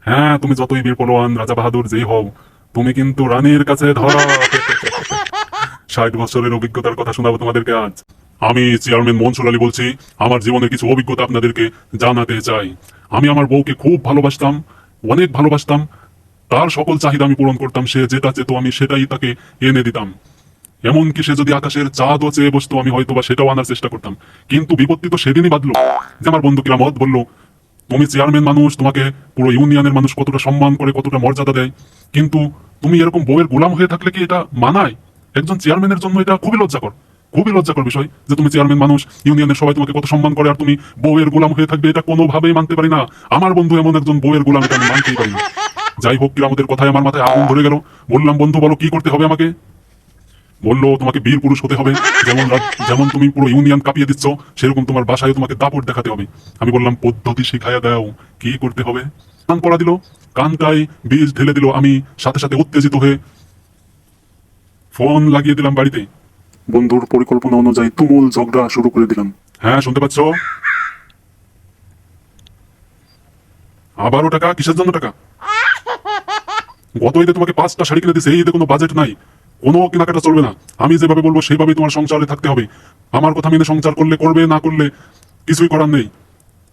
হ্যাঁ, তুমি যতই বীর পলোয়ান রাজা বাহাদুর যেই হও, তুমি কিন্তু রানীর কাছে ধরা। 60 বছরের অভিজ্ঞতার কথা শোনাবো তোমাদেরকে আজ। আমি চেয়ারম্যান মনসুর আলী বলছি। আমার জীবনের কিছু অভিজ্ঞতা আপনাদেরকে জানাতে চাই। আমি আমার বউকে খুব ভালোবাসতাম, অনেক ভালোবাসতাম। তার সকল চাহিদা আমি পূরণ করতাম। সে যেটা চেত আমি সেটাই তাকে এনে দিতাম। এমনকি সে যদি আকাশের চাঁদও চেয়ে বসতো, আমি হয়তো বা সেটাও আনার চেষ্টা করতাম। কিন্তু বিপত্তি তো সেদিনই বাঁধলো যে আমার বন্ধু কিরামত বলল, তুমি চেয়ারম্যান মানুষ, তোমাকে পুরো ইউনিয়নের মানুষ কতটা সম্মান করে, কতটা মর্যাদা দেয়, কিন্তু তুমি এরকম বউয়ের গোলাম হয়ে থাকলে কি এটা মানায়? একজন চেয়ারম্যানের জন্য এটা খুবই লজ্জাকর, খুবই লজ্জাকর বিষয় যে তুমি চেয়ারম্যান মানুষ, ইউনিয়নের সবাই তোমাকে কত সম্মান করে, আর তুমি বউয়ের গোলাম হয়ে থাকবে, এটা কোনোভাবেই মানতে পারি না। আমার বন্ধু এমন একজন বউয়ের গোলাম, এটা আমি মানতেই পারি না। যাই হোক, কিরামতের কথায় আমার মাথায় আগুন ধরে গেল। বললাম, বন্ধু বলো কি করতে হবে আমাকে? বললো, তোমাকে বীর পুরুষ হতে হবে। যেমন যেমন তুমি পুরো ইউনিয়ন কাঁপিয়ে দিচ্ছ, সেরকম তোমার বাসায় তোমাকে দাপট দেখাতে হবে। আমি বললাম, পদ্ধতি শিখাইয়া দাও, কি করতে হবে? কান পড়া দিল, কানটায় বীজ ঢেলে দিল। আমি সাথে সাথে উত্তেজিত হয়ে ফোন লাগিয়ে দিলাম বাড়িতে। বন্ধুর পরিকল্পনা অনুযায়ী তুমুল ঝগড়া শুরু করে দিলাম। হ্যাঁ, শুনতে পাচ্ছ? আবারও টাকা? কিসের জন্য টাকা? গত ঈদে তোমাকে 5টা শাড়ি কিনে দিছে, এই ঈদে কোনো বাজেট নাই, কোনো কেনাকাটা চলবে না। আমি যেভাবে বলবো সেইভাবে তোমার সংসারে থাকতে হবে। আমার কথা মেনে সংসার করলে করবে, না করলে কিছুই করার নেই।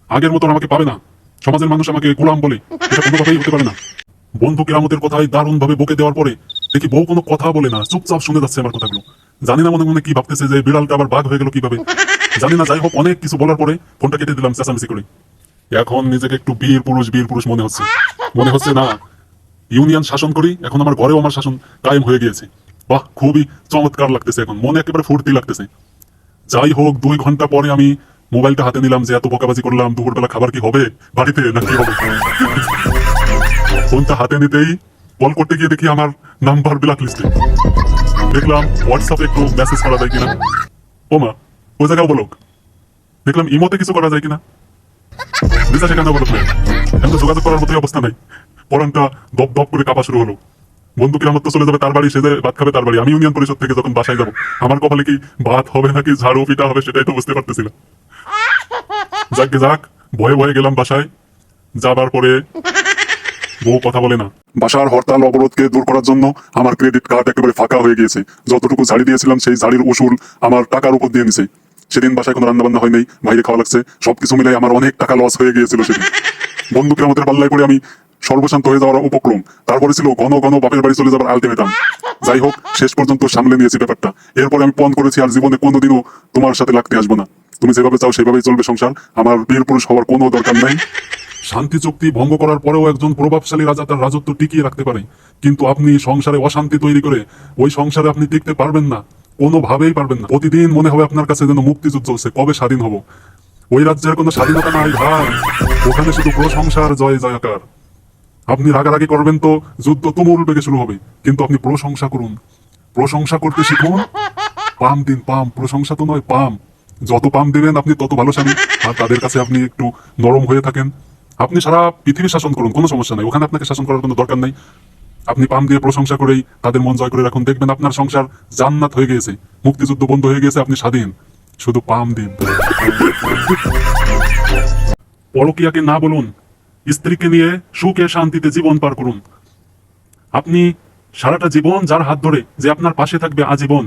আগের মতন আমাকে পাবে না। সমাজের মানুষ আমাকে গোলাম বলে, এটা কোনোভাবেই হতে পারে না। বন্ধু কেরামতের কথায় দারুণ ভাবে বকে দেওয়ার পরে দেখি বউ কোনো কথা বলে না, চুপচাপ শুনে যাচ্ছে আমার কথাগুলো। জানি না মনে মনে কি ভাবতেছে, যে বিড়ালটা আবার বাঘ হয়ে গেল কিভাবে, জানি না। যাই হোক, অনেক কিছু বলার পরে ফোনটা কেটে দিলাম চেঁচামেচি করে। এখন নিজেকে একটু বীর পুরুষ মনে হচ্ছে। মনে হচ্ছে না ইউনিয়ন শাসন করি, এখন আমার ঘরেও আমার শাসন কায়েম হয়ে গিয়েছে। বাহ, খুবই চমৎকার লাগতেছে, এখন মনে একেবারে ফুর্তি লাগতেছে। যাই হোক, 2 ঘন্টা পরে আমি মোবাইলটা হাতে নিলাম, যে এত বকাবাজি করলাম, দুপুরবেলা খাবার কি হবে বাড়িতে না কি হবে। ফোনটা হাতে নিতেই কল করতে গিয়ে দেখি আমার নাম্বার ব্ল্যাক লিস্টে। দেখলাম হোয়াটসঅ্যাপে একটু মেসেজ করা যায় কিনা। ও মা, ওই জায়গাও বলো। দেখলাম ইমোতে কিছু করা যায় কিনা। দিশা সেখানে বলো, এখন তো যোগাযোগ করার মতোই অবস্থা নাই। পরানটা দপ দপ করে কাঁপা শুরু হলো। বন্ধু কিরামত তো চলে যাবে তার বাড়ি, সে যে ভাত খাবে তার বাড়ি। আমি ইউনিয়ন পরিষদ থেকে যখন বাসায় যাবো, আমার কপালে কি ভাত হবে নাকি ঝাড়ু পিঠা হবে সেটাই তো বুঝতে পারতেছি না। যাক, ভয়ে ভয়ে গেলাম বাসায়। যাবার পরে বউ কথা বলে না। বাসার হরতাল অবরোধকে দূর করার জন্য আমার ক্রেডিট কার্ড একেবারে ফাঁকা হয়ে গিয়েছে। যতটুকু ঝাড়ি দিয়েছিলাম সেই ঝাড়ির উসুল আমার টাকার উপর দিয়ে নিছে। সেদিন বাসায় কোনো রান্না বান্না হয় নাই, বাইরে খাওয়া লাগছে। সবকিছু মিলাই আমার অনেক টাকা লস হয়ে গিয়েছিল সেদিন। বন্ধু কিরামতের পাল্লায় পড়ে আমি সর্বশান্ত হয়ে যাওয়ার উপক্রম। তারপরে ছিল ঘন ঘন বাপের বাড়ি চলে যাবার আলটিমেটাম। যাই হোক, শেষ পর্যন্ত সামলে নিয়েছি ব্যাপারটা। এরপরে আমি পণ করেছি, আর জীবনে কোনোদিনও তোমার সাথে লাগতে আসবো না। তুমি যেভাবে চাও সেভাবেই চলবে সংসার। আমার বীর পুরুষ হওয়ার কোনো দরকার নাই। শান্তি চুক্তি ভঙ্গ করার পরেও একজন প্রভাবশালী রাজা তার রাজত্ব টিকিয়ে রাখতে পারে, কিন্তু আপনি সংসারে অশান্তি তৈরি করে ওই সংসারে আপনি টিকতে পারবেন না, কোনোভাবেই পারবেন না। প্রতিদিন মনে হবে আপনার কাছে যেন মুক্তিযুদ্ধ চলছে, কবে স্বাধীন হব। ওই রাজ্যের কোনো স্বাধীনতা নাই ভাই, ওখানে শুধু প্রশংসার জয় জয়কার। আপনি রাগারাগি করবেন তো যুদ্ধ তুমুল বেগে শুরু হবে, কিন্তু আপনি প্রশংসা করুন, প্রশংসা করতে শিখুন। পাম দিন, পাম, প্রশংসা তো নয়, পাম। যত পাম দিবেন আপনি তত ভালো স্বামী। আর তাদের কাছে আপনি একটু নরম হয়ে থাকেন। আপনি সারা পৃথিবী শাসন করুন, কোনো সমস্যা নাই, ওখানে আপনাকে শাসন করার কোনো দরকার নাই। আপনি পাম দিয়ে প্রশংসা করেই তাদের মন জয় করে রাখুন, দেখবেন আপনার সংসার জান্নাত হয়ে গিয়েছে, মুক্তিযুদ্ধ বন্ধ হয়ে গেছে, আপনি স্বাধীন। শুধু পাম দিন। পরকীয়াকে না বলুন, স্ত্রীকে নিয়ে সুখে শান্তিতে জীবন পার করুন। আপনি সারাটা জীবন যার হাত ধরে, যে আপনার পাশে থাকবে আজীবন,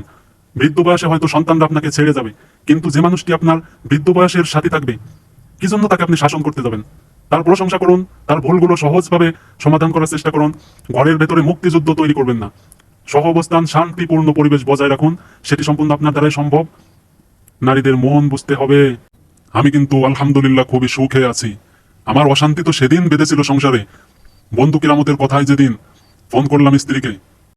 বৃদ্ধ বয়সে হয়তো সন্তানরা আপনাকে ছেড়ে যাবে, কিন্তু যে মানুষটি আপনার বৃদ্ধ বয়সের সাথে থাকবে, কি জন্য তাকে আপনি শাসন করতে যাবেন? তার প্রশংসা করুন, তার ভুলগুলো সহজভাবে সমাধান করার চেষ্টা করুন। ঘরের ভেতরে মুক্তিযুদ্ধ তৈরি করবেন না। সহ অবস্থান, শান্তিপূর্ণ পরিবেশ বজায় রাখুন, সেটি সম্পূর্ণ আপনার দ্বারাই সম্ভব। নারীদের মন বুঝতে হবে। আমি কিন্তু আলহামদুলিল্লাহ খুবই সুখে আছি। আমার অশান্তি তো সেদিন বেঁধেছিল সংসারে। বন্ধু কিরামতের কথায় যেদিন ফোন করলাম স্ত্রীকে,